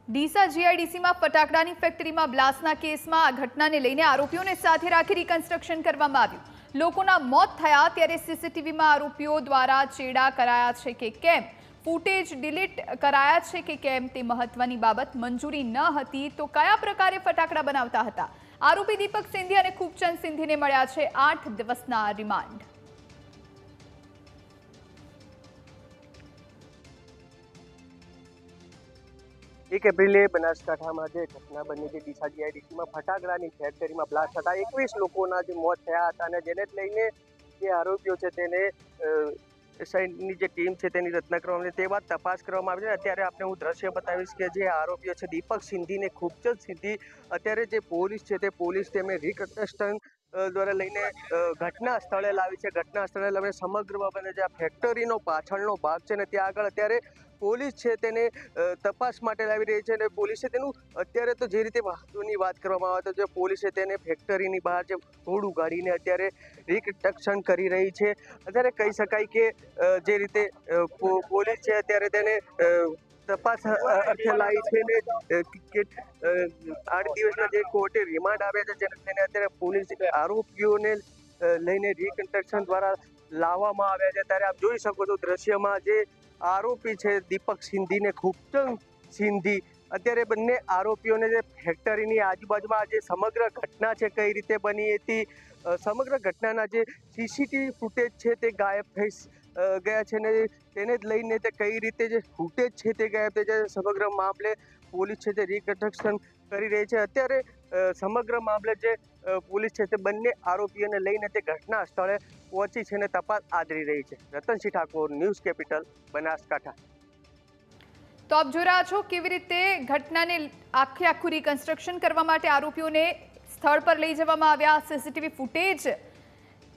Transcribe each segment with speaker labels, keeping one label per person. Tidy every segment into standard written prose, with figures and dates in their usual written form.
Speaker 1: ડીસા જીઆઈડીસીમાં ફટાકડાની ફેક્ટરીમાં બ્લાસ્ટના કેસમાં આ ઘટનાને લઈને આરોપીઓને સાથે રાખી રિકન્સ્ટ્રક્શન કરવામાં આવ્યું। લોકોના મોત થયા ત્યારે સીસીટીવીમાં આરોપીઓ દ્વારા ચેડા કરાયા છે કે કેમ, ફૂટેજ ડિલીટ કરાયા છે કે કેમ તે મહત્વની બાબત। મંજૂરી ન હતી તો કયા પ્રકારે ફટાકડા બનાવતા હતા? આરોપી દીપક સિંધી અને ખૂબચંદ સિંધીને મળ્યા છે 8 દિવસના રિમાન્ડ।
Speaker 2: 1 એપ્રિલે બનાસકાંઠામાં જે ઘટના બની હતી ડીસા જીઆઈડીસીમાં ફટાકડાની ફેક્ટરીમાં બ્લાસ્ટ થતા 21 લોકોના જે મોત થયા હતા અને જેને લઈને જે આરોપીઓ છે તેને એસઆઈની જે ટીમ છે તેની રચના કરવામાં આવી, તે બાદ તપાસ કરવામાં આવી છે। અત્યારે આપણે હું દ્રશ્ય બતાવીશ કે જે આરોપીઓ છે દીપક સિંધી ને ખૂબચંદ સિંધી, અત્યારે જે પોલીસ છે તે પોલીસ તેમને રિકન્સ્ટ્રક્શન દ્વારા લઈને ઘટના સ્થળે લાવી છે। ઘટના સ્થળે લાવીને સમગ્ર બાબતે જે આ ફેક્ટરીનો પાછળનો ભાગ છે ને ત્યાં આગળ અત્યારે પોલીસ છે તેને તપાસ માટે લાવી રહી છે અને પોલીસે તેનું અત્યારે તો જે રીતે વાહનની વાત કરવામાં આવે તો જે પોલીસે તેને ફેક્ટરીની બહાર જે ધૂળ ઉગાડીને અત્યારે રિકન્સ્ટ્રક્શન કરી રહી છે। અત્યારે કહી શકાય કે જે રીતે પોલીસ છે અત્યારે તેને તપાસ અર્થે લાવી છે ને 8 દિવસના જે કોર્ટે રિમાન્ડ આપ્યા છે તેને અત્યારે પોલીસ આરોપીઓને લઈને રિકન્સ્ટ્રક્શન દ્વારા લાવવામાં આવ્યા છે। ત્યારે આપ જોઈ શકો છો દ્રશ્યમાં જે આરોપી છે દીપક સિંધી ને ખૂબચંદ સિંધી, અત્યારે બંને આરોપીઓને જે ફેક્ટરીની આજુબાજુમાં જે સમગ્ર ઘટના છે કઈ રીતે બની હતી, સમગ્ર ઘટનાના જે સીસીટીવી ફૂટેજ છે તે ગાયબ થઈ ગયા છે ને તેને જ લઈને તે કઈ રીતે જે ફૂટેજ છે તે ગાયબ થઈ જાય, સમગ્ર મામલે પોલીસ છે તે રિકન્સ્ટ્રક્શન કરી રહી છે। અત્યારે સમગ્ર મામલે જે પોલીસ છે તે બંને આરોપીઓને લઈને તે ઘટના સ્થળે પહોંચી છે અને તપાસ આદરી રહી છે। Ratansinh Thakor, news capital, Banaskantha.
Speaker 1: તો આપ જોઈ રહ્યા છો કેવી રીતે ઘટનાને આખું રિકન્સ્ટ્રક્શન કરવા માટે આરોપીઓને સ્થળ પર લઈ જવામાં આવ્યા। સીસીટીવી ફૂટેજ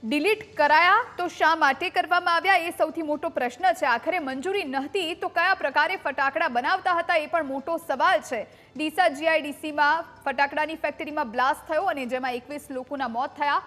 Speaker 1: ડિલીટ કરાયા તો શા માટે કરવામાં આવ્યા એ સૌથી મોટો પ્રશ્ન છે। આખરે મંજૂરી નહોતી તો કયા પ્રકારે ફટાકડા બનાવતા હતા એ પણ મોટો સવાલ છે। ડીસા જીઆઈડીસીમાં ફટાકડાની ફેક્ટરીમાં બ્લાસ્ટ થયો અને જેમાં 21 લોકોના મોત થયા।